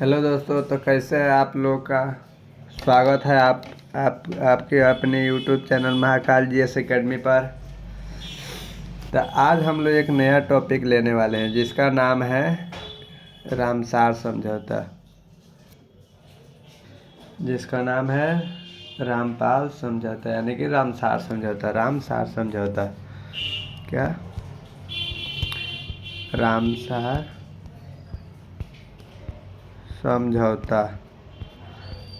Hello दोस्तों, तो कैसे है आप लोग का। स्वागत है आपके अपने YouTube channel Mahakal GS academy पर। तो आज हम लोग एक नया टॉपिक लेने वाले हैं जिसका नाम है रामसार समझौता। जिसका नाम है रामपाल समझौता, यानी कि रामसार समझौता। रामसार समझौता क्या? रामसार समझौता,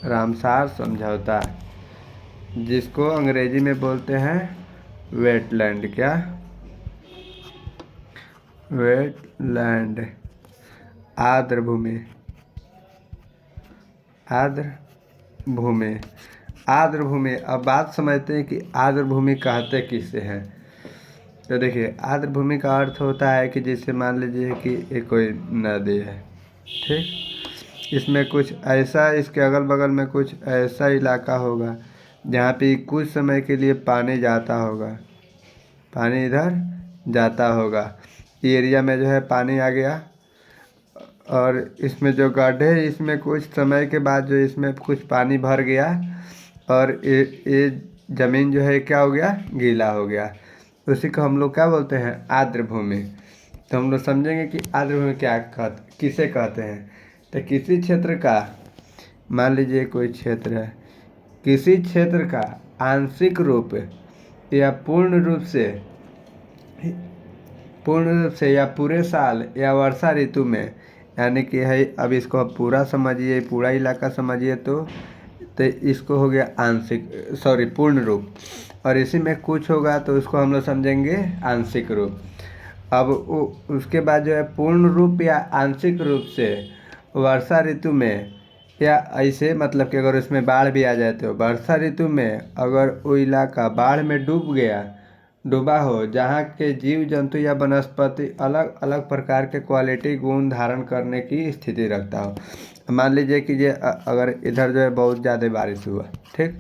रामसार समझौता, जिसको अंग्रेजी में बोलते हैं वेटलैंड। क्या? वेटलैंड, आर्द्र भूमि। आर्द्र भूमि, आर्द्र भूमि। अब बात समझते हैं कि आर्द्र भूमि कहते किसे हैं। तो देखिए, आर्द्र भूमि का अर्थ होता है कि जैसे मान लीजिए कि ये कोई नदी है, ठीक। इसमें कुछ ऐसा, इसके अगल बगल में कुछ ऐसा इलाका होगा जहाँ पे कुछ समय के लिए पानी जाता होगा, पानी इधर जाता होगा। एरिया में जो है पानी आ गया और इसमें जो गड्ढे, इसमें कुछ समय के बाद जो इसमें कुछ पानी भर गया और ये ज़मीन जो है क्या हो गया, गीला हो गया। उसी को हम लोग क्या बोलते हैं, आर्द्र भूमि। तो हम लोग समझेंगे कि आर्द्र भूमि किसे कहते हैं। तो किसी क्षेत्र का, मान लीजिए कोई क्षेत्र है, किसी क्षेत्र का आंशिक रूप या पूर्ण रूप से या पूरे साल या वर्षा ऋतु में, यानी कि है, अब इसको आप पूरा समझिए, पूरा इलाका समझिए तो इसको हो गया आंशिक, सॉरी, पूर्ण रूप। और इसी में कुछ होगा तो उसको हम लोग समझेंगे आंशिक रूप। अब उसके बाद जो है पूर्ण रूप या आंशिक रूप से वर्षा ऋतु में, या ऐसे मतलब कि अगर उसमें बाढ़ भी आ जाए तो वर्षा ऋतु में अगर वो इलाका बाढ़ में डूबा हो, जहाँ के जीव जंतु या वनस्पति अलग अलग प्रकार के क्वालिटी गुण धारण करने की स्थिति रखता हो। मान लीजिए कि ये अगर इधर जो है बहुत ज़्यादा बारिश हुआ, ठीक,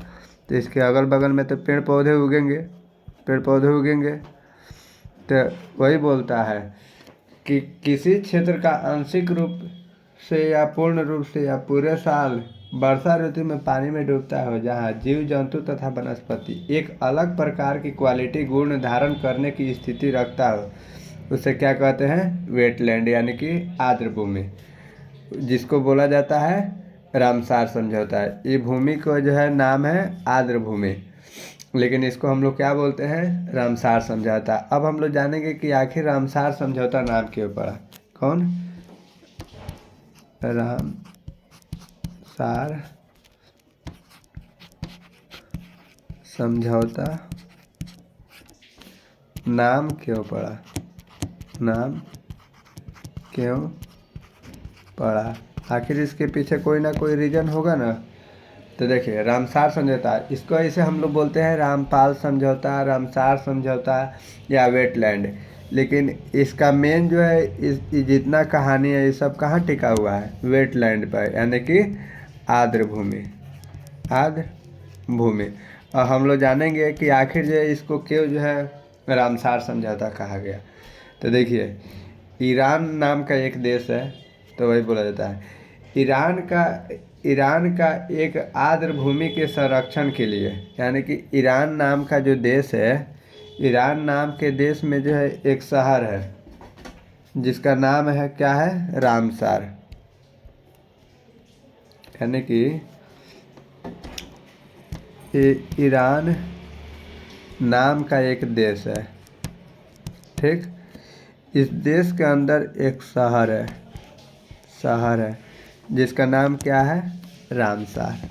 तो इसके अगल बगल में तो पेड़ पौधे उगेंगे। तो वही बोलता है कि किसी क्षेत्र का आंशिक रूप से या पूर्ण रूप से या पूरे साल वर्षा ऋतु में पानी में डूबता हो, जहाँ जीव जंतु तथा वनस्पति एक अलग प्रकार की क्वालिटी गुण धारण करने की स्थिति रखता हो, उसे क्या कहते हैं, वेटलैंड, यानी कि आर्द्र भूमि, जिसको बोला जाता है रामसार समझौता है। ये भूमि को जो है नाम है आर्द्र भूमि, लेकिन इसको हम लोग क्या बोलते हैं, रामसार समझौता। अब हम लोग जानेंगे कि आखिर रामसार समझौता नाम क्यों पड़ा। कौन? रामसार समझौता नाम क्यों पड़ा, नाम क्यों पड़ा? आखिर इसके पीछे कोई ना कोई रीजन होगा ना। तो देखिए, रामसार समझौता, इसको ऐसे हम लोग बोलते हैं रामपाल समझौता, रामसार समझौता या वेटलैंड। लेकिन इसका मेन जो है, इस जितना कहानी है, ये सब कहाँ टिका हुआ है, वेटलैंड पर, यानी कि आर्द्र भूमि। आर्द्र भूमि। और हम लोग जानेंगे कि आखिर जो है इसको क्यों जो है रामसार समझौता कहा गया। तो देखिए, ईरान नाम का एक देश है, तो वही बोला जाता है ईरान का एक आर्द्र भूमि के संरक्षण के लिए, यानी कि ईरान नाम का जो देश है, ईरान नाम के देश में जो है एक शहर है जिसका नाम है, क्या है, रामसार। यानी कि ईरान नाम का एक देश है, ठीक। इस देश के अंदर एक शहर है जिसका नाम क्या है, रामसार।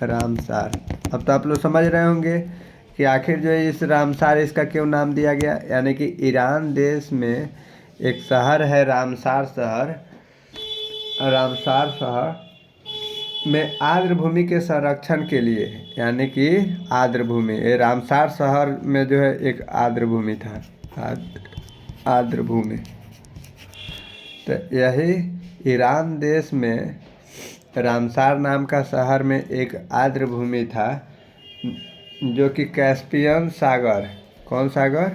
रामसार। अब तो आप लोग समझ रहे होंगे कि आखिर जो है इस रामसार, इसका क्यों नाम दिया गया। यानी कि ईरान देश में एक शहर है रामसार शहर। रामसार शहर में आर्द्र भूमि के संरक्षण के लिए, यानी कि आर्द्र भूमि, रामसार शहर में जो है एक आर्द्र भूमि था, आर्द्र भूमि। तो यही ईरान देश में रामसार नाम का शहर में एक आर्द्र भूमि था, जो कि कैस्पियन सागर, कौन सागर,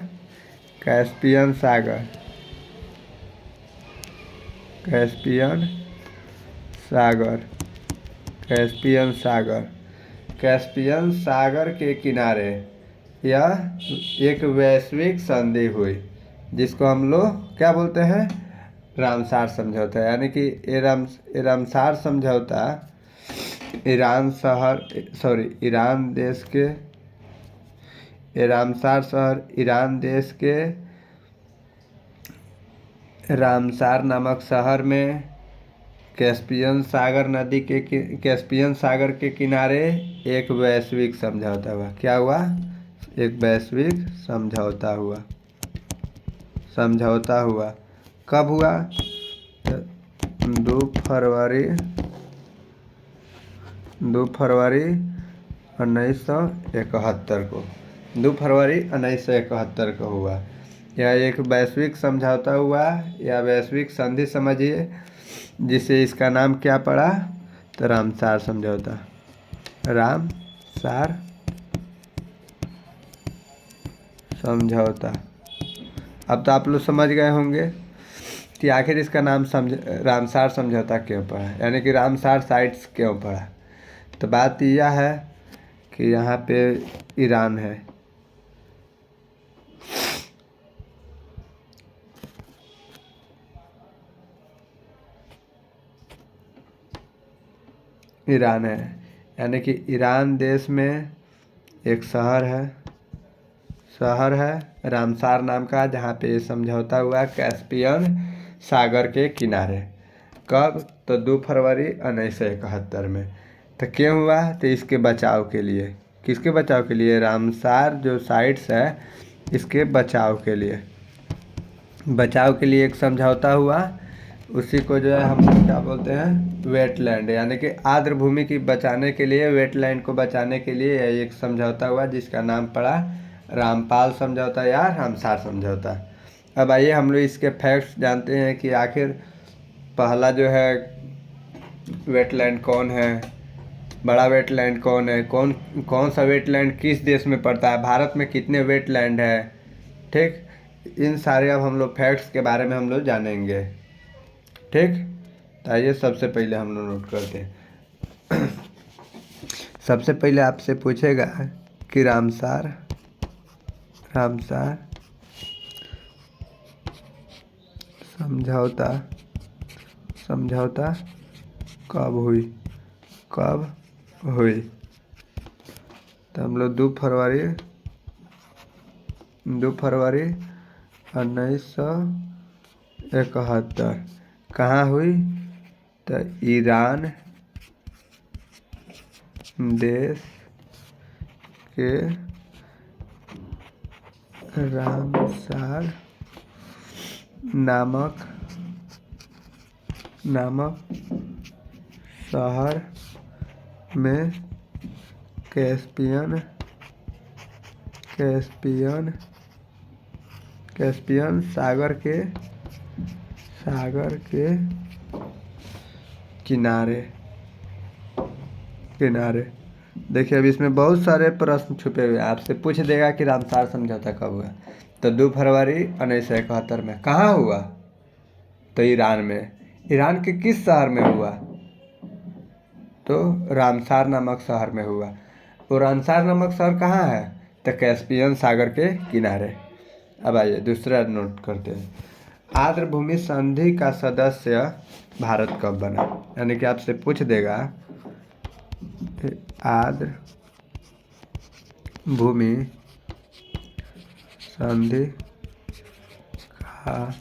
कैस्पियन सागर, कैस्पियन सागर, कैस्पियन सागर, कैस्पियन सागर के किनारे यह एक वैश्विक संधि हुई, जिसको हम लोग क्या बोलते हैं, रामसार समझौता। यानी कि ये रामसार समझौता ईरान देश के, ये रामसार शहर ईरान देश के रामसार नामक शहर में कैस्पियन सागर के किनारे एक वैश्विक समझौता हुआ। क्या हुआ? एक वैश्विक समझौता हुआ। कब हुआ? 2 फरवरी 1971 को, 2 फरवरी 1971 को हुआ। यह एक वैश्विक समझौता हुआ या वैश्विक संधि समझिए, जिसे इसका नाम क्या पड़ा? तो रामसार समझौता, रामसार समझौता। अब तो आप लोग समझ गए होंगे कि आखिर इसका नाम रामसार समझौता क्यों पड़ा, यानी कि रामसार साइट्स क्यों पड़ा। तो बात यह है कि यहाँ पे ईरान है, यानी कि ईरान देश में एक शहर है रामसार नाम का, जहाँ पे ये समझौता हुआ कैस्पियन सागर के किनारे। कब? तो 2 फरवरी 1971 में। तो क्यों हुआ? तो इसके बचाव के लिए। किसके बचाव के लिए? रामसार जो साइट्स है इसके बचाव के लिए एक समझौता हुआ। उसी को जो है हम लोग क्या बोलते हैं, वेटलैंड, यानी कि आर्द्र भूमि की बचाने के लिए, वेटलैंड को बचाने के लिए एक समझौता हुआ, जिसका नाम पड़ा रामपाल समझौता या रामसार समझौता। अब आइए हम लोग इसके फैक्ट्स जानते हैं कि आखिर पहला जो है वेटलैंड कौन है, बड़ा वेटलैंड कौन है, कौन सा वेटलैंड किस देश में पड़ता है, भारत में कितने वेटलैंड है। ठीक, इन सारे अब हम लोग फैक्ट्स के बारे में हम लोग जानेंगे। ठीक, तो आइए सबसे पहले हम लोग नोट करते हैं। सबसे पहले आपसे पूछेगा कि रामसार समझौता कब हुई। तो हम लोग 2 फरवरी 1971 कहाँ हुई? तो ईरान देश के रामसार नामक शहर में कैस्पियन सागर के किनारे। देखिए अब इसमें बहुत सारे प्रश्न छुपे हुए हैं। आपसे पूछ देगा कि रामसार समझौता कब हुआ। तो 2 फरवरी 1971 में। कहाँ हुआ? तो ईरान में। ईरान के किस शहर में हुआ? तो रामसार नामक शहर में हुआ। वो रामसार नामक शहर कहाँ है? तो कैस्पियन सागर के किनारे। अब आइए दूसरा नोट करते हैं। आर्द्र भूमि संधि का सदस्य भारत कब बना? यानी कि आपसे पूछ देगा आर्द्र भूमि संधि का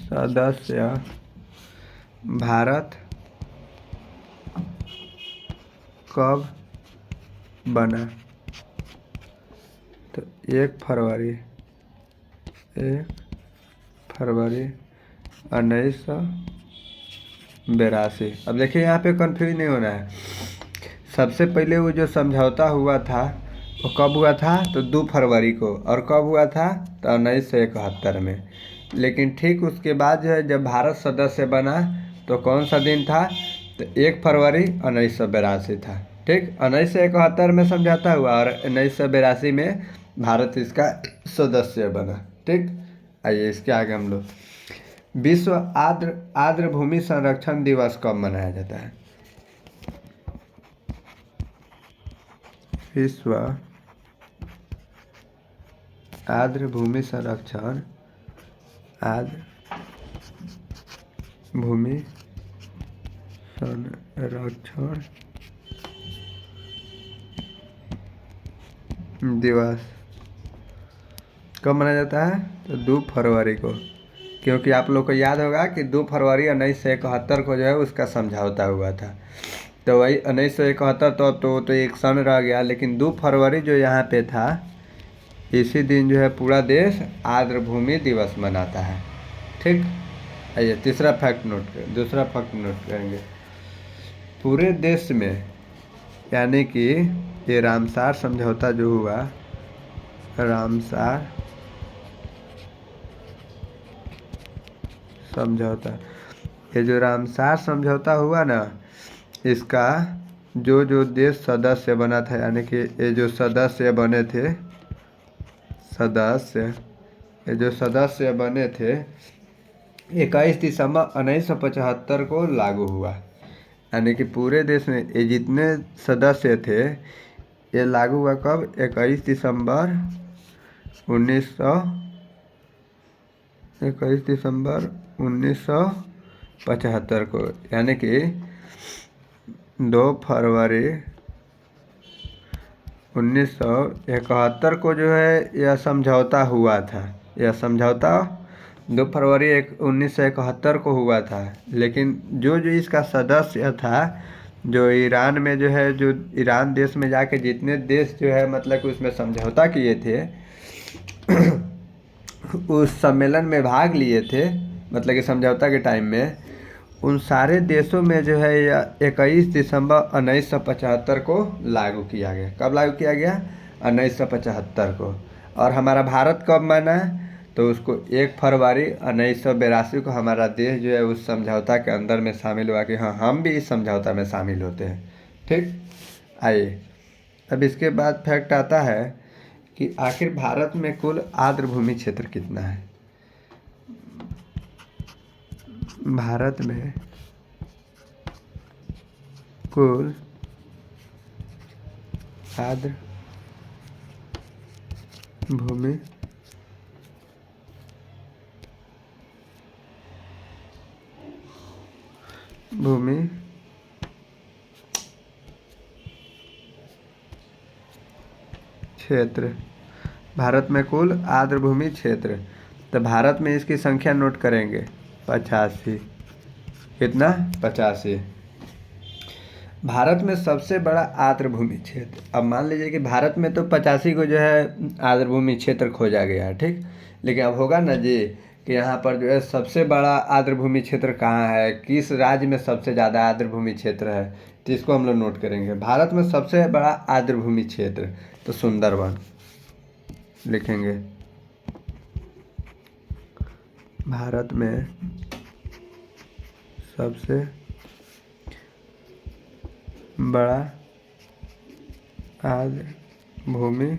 सदस्य भारत कब बना? तो 1 फरवरी 1982। अब देखिए यहाँ पे कंफ्यूज नहीं होना है। सबसे पहले वो जो समझौता हुआ था वो कब हुआ था? तो 2 फरवरी को। और कब हुआ था? तो 1971 में। लेकिन ठीक उसके बाद जो है जब भारत सदस्य बना तो कौन सा दिन था? तो 1 फरवरी 1982 था। ठीक, 1971 में समझौता हुआ और 1982 में भारत इसका सदस्य बना। ठीक, आइए इसके आगे हम लोग विश्व आर्द्र भूमि संरक्षण दिवस कब मनाया जाता है? विश्व आर्द्र भूमि संरक्षण आर्द्र भूमि संरक्षण दिवस कब मनाया जाता है? तो 2 फरवरी को, क्योंकि आप लोग को याद होगा कि 2 फरवरी 1971 को जो है उसका समझौता हुआ था। तो वही 1971 तो एक सन रह गया, लेकिन 2 फरवरी जो यहाँ पे था, इसी दिन जो है पूरा देश आर्द्र भूमि दिवस मनाता है। ठीक, आइए दूसरा फैक्ट नोट करेंगे। पूरे देश में, यानी कि ये रामसार समझौता जो हुआ, रामसार समझौता, ये जो रामसार समझौता हुआ ना, इसका जो देश सदस्य बना था, यानी कि ये जो सदस्य बने थे, ये जो सदस्य बने थे, 21 दिसंबर 1975 को लागू हुआ। यानी कि पूरे देश में ये जितने सदस्य थे, ये लागू हुआ कब? 21 दिसंबर 1975 को, यानी कि 2 फरवरी 1971 को जो है यह समझौता हुआ था। यह समझौता 2 फरवरी 1971 को हुआ था। लेकिन जो इसका सदस्य था, जो ईरान में जो है, जो ईरान देश में जाके जितने देश जो है मतलब कि उसमें समझौता किए थे उस सम्मेलन में भाग लिए थे, मतलब कि समझौता के टाइम में, उन सारे देशों में जो है 21 दिसंबर 1975 को लागू किया गया। कब लागू किया गया? 1975 को। और हमारा भारत कब माना? तो उसको 1 फरवरी 1982 को हमारा देश जो है उस समझौता के अंदर में शामिल हुआ कि हाँ, हम भी इस समझौता में शामिल होते हैं। ठीक, आइए अब इसके बाद फैक्ट आता है कि आखिर भारत में कुल आर्द्र भूमि क्षेत्र कितना है? भारत में कुल आर्द्र भूमि क्षेत्र, भारत में कुल आर्द्र भूमि क्षेत्र, तो भारत में इसकी संख्या नोट करेंगे 85। कितना? 85। भारत में सबसे बड़ा आर्द्र भूमि क्षेत्र, अब मान लीजिए कि भारत में तो 85 को जो है आर्द्र भूमि क्षेत्र खोजा गया है। ठीक, लेकिन अब होगा ना जी कि यहाँ पर जो है सबसे बड़ा आर्द्र भूमि क्षेत्र कहाँ है, किस राज्य में सबसे ज़्यादा आर्द्र भूमि क्षेत्र है, तो इसको हम लोग नोट करेंगे। भारत में सबसे बड़ा आर्द्र भूमि क्षेत्र तो सुंदरवन लिखेंगे। भारत में सबसे बड़ा आर्द्र भूमि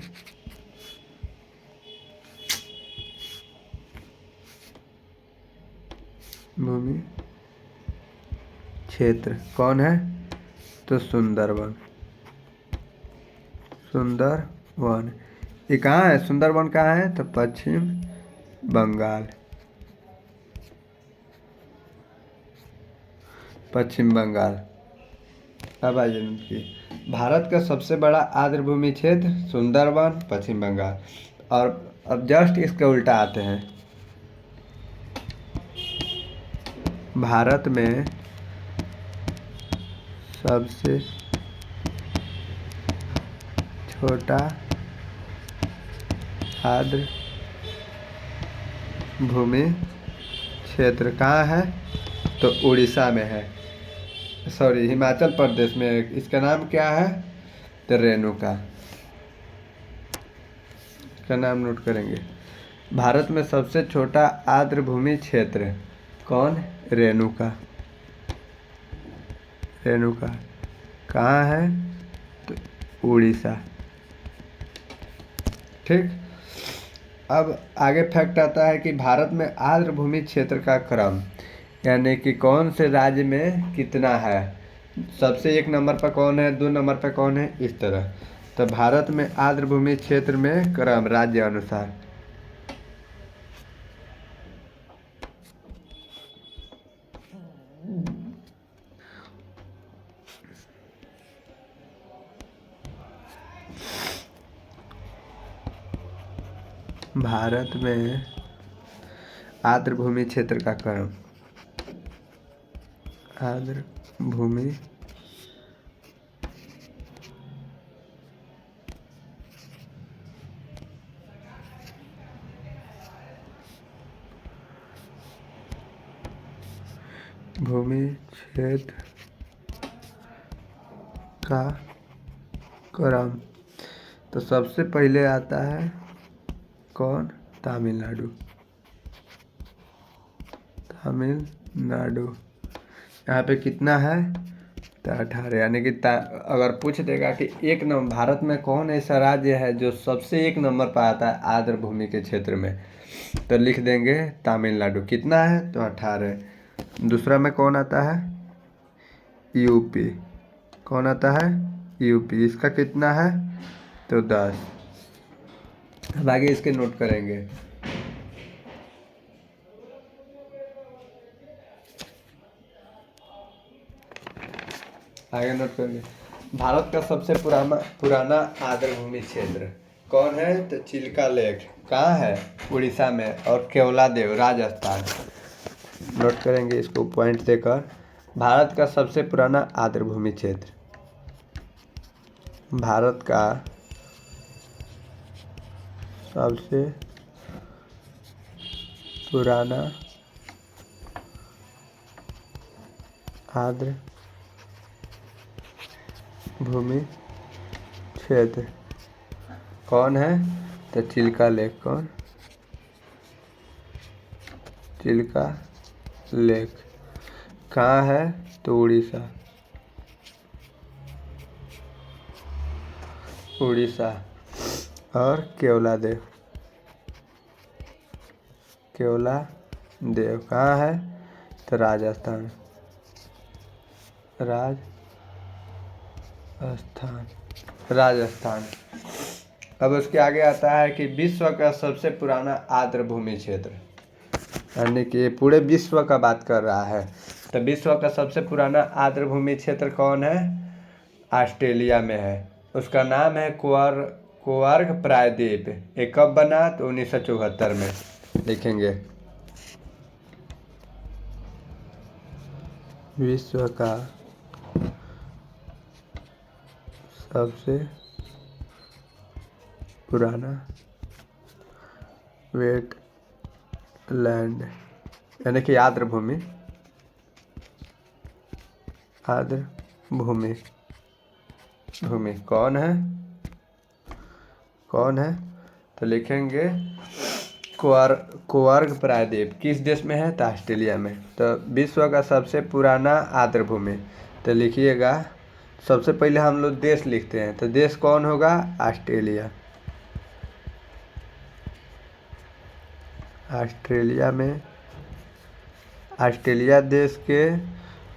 क्षेत्र कौन है? तो सुंदरवन। ये कहाँ है? सुंदरवन कहाँ है? तो पश्चिम बंगाल। अब आ जाइए, भारत का सबसे बड़ा आर्द्र भूमि क्षेत्र सुंदरवन, पश्चिम बंगाल। और अब जस्ट इसके उल्टा आते हैं। भारत में सबसे छोटा आर्द्र भूमि क्षेत्र कहाँ है? तो उड़ीसा में है, सॉरी हिमाचल प्रदेश में। इसका नाम क्या है? तो रेणुका। इसका नाम नोट करेंगे। भारत में सबसे छोटा आर्द्र भूमि क्षेत्र कौन? रेणुका। कहाँ है? तो उड़ीसा। ठीक, अब आगे फैक्ट आता है कि भारत में आर्द्र भूमि क्षेत्र का क्रम, यानी कि कौन से राज्य में कितना है, सबसे एक नंबर पर कौन है, दो नंबर पर कौन है, इस तरह। तो भारत में आर्द्र भूमि क्षेत्र में क्रम राज्य अनुसार। भारत में आर्द्र भूमि क्षेत्र का क्रम, आर्द्र भूमि क्षेत्र का क्रम। तो सबसे पहले आता है कौन, तमिलनाडु। यहाँ पे कितना है, तो 18, यानी कि अगर पूछ देगा कि एक नंबर भारत में कौन ऐसा राज्य है जो सबसे एक नंबर पर आता है आर्द्र भूमि के क्षेत्र में, तो लिख देंगे तमिलनाडु। कितना है, तो 18। दूसरा में कौन आता है, यूपी। कौन आता है, यूपी। इसका कितना है, तो 10। अब आगे इसके नोट करेंगे। आगे नोट करेंगे, भारत का सबसे पुराना आर्द्र भूमि क्षेत्र कौन है, तो चिल्का लेक। कहाँ है, उड़ीसा में। और केवलादेव, राजस्थान। नोट करेंगे इसको पॉइंट देकर। भारत का सबसे पुराना आर्द्र भूमि क्षेत्र, भारत का सबसे पुराना आर्द्र भूमि क्षेत्र कौन है, तो चिल्का लेक। कौन, चिल्का लेक। कहाँ है, तो उड़ीसा। और केवलादेव कहाँ है, तो राजस्थान। अब उसके आगे आता है कि विश्व का सबसे पुराना आर्द्र भूमि क्षेत्र, यानी कि पूरे विश्व का बात कर रहा है। तो विश्व का सबसे पुराना आर्द्र भूमि क्षेत्र कौन है, ऑस्ट्रेलिया में है। उसका नाम है क्वार्क प्रायद्वीप। ये कब बना, तो 1974 में। लिखेंगे, विश्व का सबसे पुराना वेटलैंड, यानी कि आर्द्र भूमि कौन है, तो लिखेंगे क्वार्क प्रायद्वीप। किस देश में है, तो ऑस्ट्रेलिया में। तो विश्व का सबसे पुराना आर्द्र भूमि, तो लिखिएगा, सबसे पहले हम लोग देश लिखते हैं, तो देश कौन होगा, ऑस्ट्रेलिया। ऑस्ट्रेलिया देश के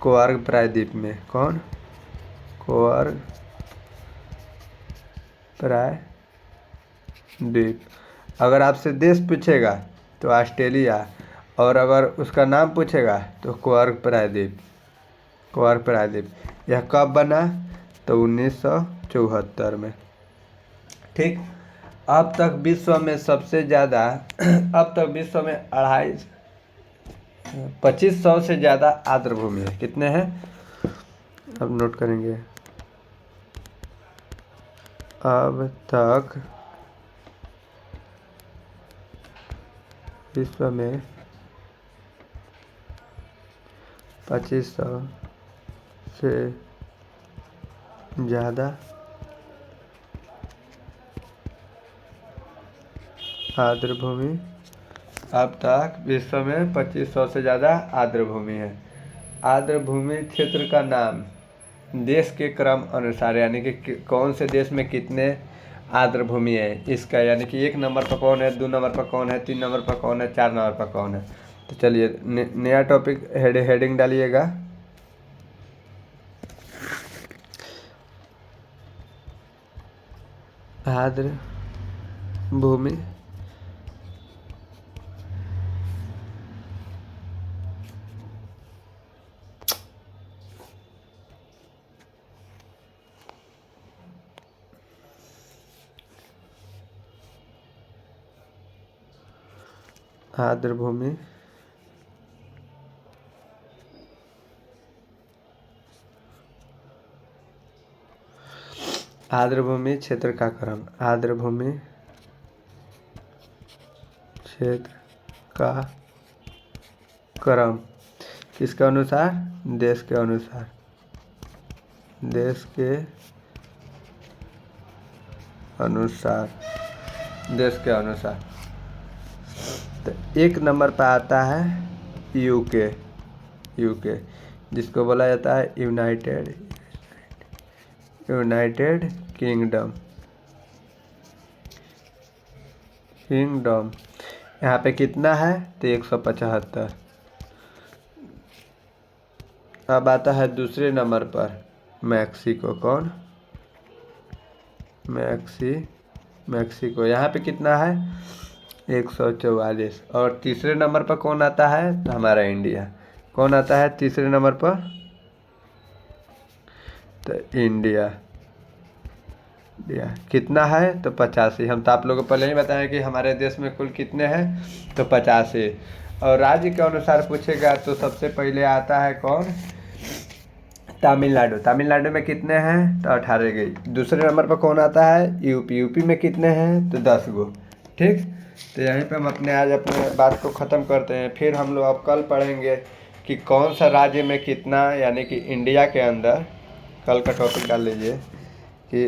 क्वार्क प्रायद्वीप में। कौन, क्वार्क प्रायद्वीप। अगर आपसे देश पूछेगा तो ऑस्ट्रेलिया, और अगर उसका नाम पूछेगा तो क्वार्क प्रायद्वीप। यह कब बना, तो 1974 में। ठीक। अब तक विश्व में 2500 से ज़्यादा आर्द्र भूमि है। कितने हैं, अब नोट करेंगे। अब तक विश्व में 2500 से ज़्यादा आर्द्र भूमि, अब तक विश्व में 2500 से ज़्यादा आर्द्र भूमि है। आर्द्र भूमि क्षेत्र का नाम देश के क्रम अनुसार, यानी कि कौन से देश में कितने आर्द्रभूमि है इसका, यानी कि 1 नंबर पर कौन है, 2 नंबर पर कौन है, 3 नंबर पर कौन है, 4 नंबर पर कौन है। तो चलिए नया टॉपिक हेडिंग डालिएगा। आर्द्र भूमि आर्द्र भूमि आर्द्रभूमि क्षेत्र का क्रम, आर्द्रभूमि क्षेत्र का क्रम किसके अनुसार, देश के अनुसार, देश के अनुसार, देश के अनुसार। तो 1 नंबर पर आता है यूके, यूके जिसको बोला जाता है यूनाइटेड किंगडम, किंगडम। यहाँ पे कितना है तो 175। अब आता है दूसरे नंबर पर मैक्सिको, कौन, मैक्सिको यहाँ पे कितना है 144। और तीसरे नंबर पर कौन आता है तो हमारा इंडिया, कौन आता है तीसरे नंबर पर, तो इंडिया कितना है तो 85। हम तो आप लोगों को पहले ही बताएं कि हमारे देश में कुल कितने हैं तो 85। और राज्य के अनुसार पूछेगा तो सबसे पहले आता है कौन, तमिलनाडु, तमिलनाडु में कितने हैं तो 18 गई। दूसरे नंबर पर कौन आता है यूपी, यूपी में कितने हैं तो 10 गो। ठीक, तो यहीं पे हम आज अपने बात को ख़त्म करते हैं। फिर हम लोग अब कल पढ़ेंगे कि कौन सा राज्य में कितना, यानी कि इंडिया के अंदर, कल का टॉपिक डाल लीजिए कि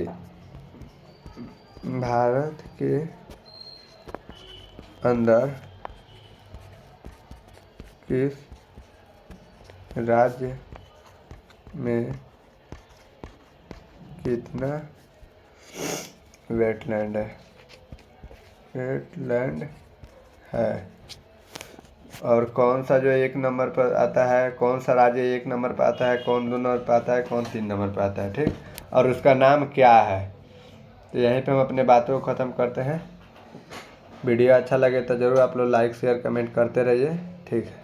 भारत के अंदर किस राज्य में कितना वेटलैंड है, और कौन सा जो 1 नंबर पर आता है, कौन सा राज्य 1 नंबर पर आता है, कौन 2 नंबर पर आता है, कौन 3 नंबर पर आता है। ठीक, और उसका नाम क्या है। तो यहीं पे हम अपने बातों को ख़त्म करते हैं। वीडियो अच्छा लगे तो ज़रूर आप लोग लाइक शेयर कमेंट करते रहिए। ठीक है।